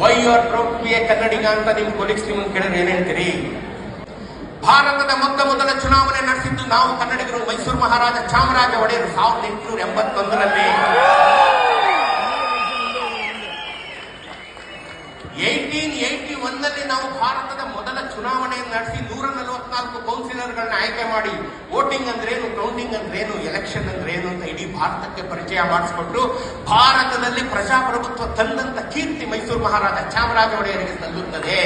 Y you are proud to be a Kannadiga ಅಂತ ನಿಮ್ colleagues ನಿಮ್ಮನ್ನು ಕೇಳಿದ್ರೆ ಏನ್ ಹೇಳ್ತೀರಿ? ಭಾರತದ ಮೊದಲ ಚುನಾವಣೆ ನಡೆಸಿದ್ದು ನಾವು ಕನ್ನಡಿಗರು. ಮೈಸೂರು ಮಹಾರಾಜ ಚಾಮರಾಜ ಒಡೆಯರು 1881ರಲ್ಲಿ 1881ನಲ್ಲಿ ನಾವು ಭಾರತದ ಮೊದಲ ಚುನಾವಣೆಯನ್ನು ನಡೆಸಿ 144 ಕೌನ್ಸಿಲರ್ಗಳನ್ನ ಆಯ್ಕೆ ಮಾಡಿ ವೋಟಿಂಗ್ ಅಂದ್ರೇನು, ಕೌಂಟಿಂಗ್ ಅಂದ್ರೇನು, ಎಲೆಕ್ಷನ್ ಅಂದ್ರೇನು ಅಂತ ಇಡೀ ಭಾರತಕ್ಕೆ ಪರಿಚಯ ಮಾಡಿಸ್ಕೊಟ್ಟು ಭಾರತದಲ್ಲಿ ಪ್ರಜಾಪ್ರಭುತ್ವ ತಂದಂತ ಕೀರ್ತಿ ಮೈಸೂರು ಮಹಾರಾಜ ಚಾಮರಾಜ ಒಡೆಯರಿಗೆ ಸಲ್ಲುತ್ತದೆ.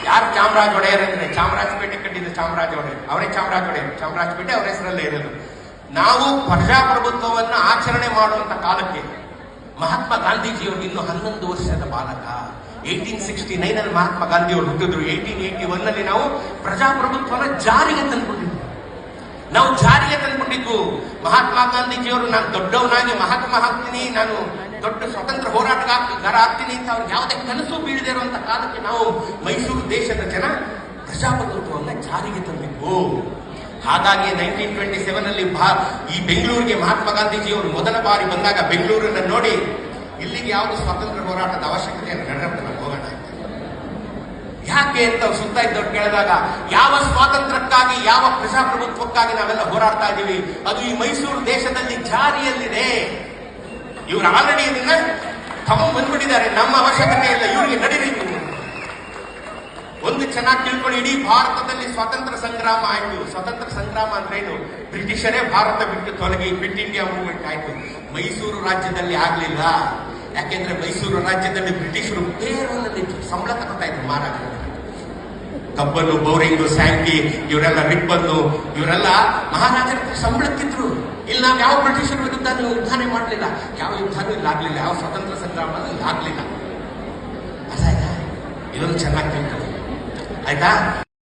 ಯಾರು ಚಾಮರಾಜ ಒಡೆಯರ್ ಅಂದ್ರೆ ಚಾಮರಾಜಪೇಟೆ ಕಟ್ಟಿದ್ದು ಚಾಮರಾಜ ಒಡೆಯರ್, ಅವರೇ ಚಾಮರಾಜ ಒಡೆಯರ್. ಚಾಮರಾಜಪೇಟೆ ಅವರ ಹೆಸರಲ್ಲೇ ಇರೋದು. ನಾವು ಪ್ರಜಾಪ್ರಭುತ್ವವನ್ನು ಆಚರಣೆ ಮಾಡುವಂತ ಕಾಲಕ್ಕೆ ಮಹಾತ್ಮ ಗಾಂಧೀಜಿಯವರು ಇನ್ನು 11 ವರ್ಷದ ಬಾಲಕ. 1869ನಲ್ಲಿ ಮಹಾತ್ಮ ಗಾಂಧಿಯವರು ಹುಟ್ಟಿದ್ರು. 1881ನಲ್ಲಿ ನಾವು ಪ್ರಜಾಪ್ರಭುತ್ವನ ಜಾರಿಗೆ ತಂದ್ಬಿಟ್ಟಿದ್ವಿ. ಮಹಾತ್ಮ ಗಾಂಧೀಜಿಯವರು ನಾನು ದೊಡ್ಡವನಾಗಿ ಮಹಾತ್ಮ ಆಗ್ತೀನಿ, ನಾನು ದೊಡ್ಡ ಸ್ವತಂತ್ರ ಹೋರಾಟಗಾರ ಆಗ್ತೀನಿ ಅಂತ ಅವ್ರಿಗೆ ಯಾವುದೇ ಕನಸು ಬೀಳದೇ ಇರುವಂತ ಕಾಲಕ್ಕೆ ನಾವು ಮೈಸೂರು ದೇಶದ ಜನ ಪ್ರಜಾಪ್ರಭುತ್ವವನ್ನ ಜಾರಿಗೆ ತಂದಿದ್ವು. ಹಾಗಾಗಿ 1927ನಲ್ಲಿ ಈ ಬೆಂಗಳೂರಿಗೆ ಮಹಾತ್ಮ ಗಾಂಧೀಜಿಯವರು ಮೊದಲ ಬಾರಿ ಬಂದಾಗ ಬೆಂಗಳೂರನ್ನ ನೋಡಿ ಇಲ್ಲಿಗೆ ಯಾವುದು ಸ್ವಾತಂತ್ರ್ಯ ಹೋರಾಟದ ಅವಶ್ಯಕತೆ ನಡೆದ ಹೋಗೋಣ ಯಾಕೆ ಅಂತ ಸುತ್ತ ಇದ್ದವ್ರು ಕೇಳಿದಾಗ, ಯಾವ ಸ್ವಾತಂತ್ರ್ಯಕ್ಕಾಗಿ, ಯಾವ ಪ್ರಜಾಪ್ರಭುತ್ವಕ್ಕಾಗಿ ನಾವೆಲ್ಲ ಹೋರಾಡ್ತಾ ಇದ್ದೀವಿ, ಅದು ಈ ಮೈಸೂರು ದೇಶದಲ್ಲಿ ಜಾರಿಯಲ್ಲಿದೆ. ಇವ್ರು ಆಲ್ರೆಡಿ ಇದನ್ನ ಬಂದ್ಬಿಟ್ಟಿದ್ದಾರೆ, ನಮ್ಮ ಅವಶ್ಯಕತೆ ಇಲ್ಲ, ಇವ್ರಿಗೆ ನಡೀರಿ. ಒಂದು ಚೆನ್ನಾಗಿ ತಿಳ್ಕೊಂಡು, ಇಡೀ ಭಾರತದಲ್ಲಿ ಸ್ವಾತಂತ್ರ್ಯ ಸಂಗ್ರಾಮ ಆಯ್ತು. ಸ್ವಾತಂತ್ರ್ಯ ಸಂಗ್ರಾಮ ಅಂದ್ರೇನು? ಬ್ರಿಟಿಷರೇ ಭಾರತ ಬಿಟ್ಟು ತೊಲಗಿ ಕ್ವಿಟ್ ಇಂಡಿಯಾ ಮೂವ್ಮೆಂಟ್ ಆಯ್ತು. ಮೈಸೂರು ರಾಜ್ಯದಲ್ಲಿ ಆಗ್ಲಿಲ್ಲ. ಯಾಕೆಂದ್ರೆ ಮೈಸೂರು ರಾಜ್ಯದಲ್ಲಿ ಬ್ರಿಟಿಷರು ಬೇರೆಯಲ್ಲಿ ಸಂಬಳ ತಗೋತಾ ಇದ್ರು. ಮಹಾರಾಜರು ಕಬ್ಬನ್ನು, ಬೋರಿಂಗು, ಸ್ಯಾಂಕಿ, ಇವರೆಲ್ಲ ರಿಬ್ಬನ್ನು, ಇವರೆಲ್ಲ ಮಹಾರಾಜರ ಸಂಬಳಕ್ಕಿದ್ರು. ಇಲ್ಲಿ ನಾವು ಯಾವ ಬ್ರಿಟಿಷರ ವಿರುದ್ಧ ಯುದ್ಧನೇ ಮಾಡಲಿಲ್ಲ, ಯಾವ ಯುದ್ಧನೂ ಇಲ್ಲ ಆಗ್ಲಿಲ್ಲ, ಯಾವ ಸ್ವಾತಂತ್ರ್ಯ ಸಂಗ್ರಾಮ ಇಲ್ಲ ಆಗ್ಲಿಲ್ಲ. ಅರ್ಥ ಆಯ್ತಾ? ಇದೊಂದು ಚೆನ್ನಾಗಿ ತಿಳ್ಕೊಳ್ಳಿ, ಆಯ್ತಾ?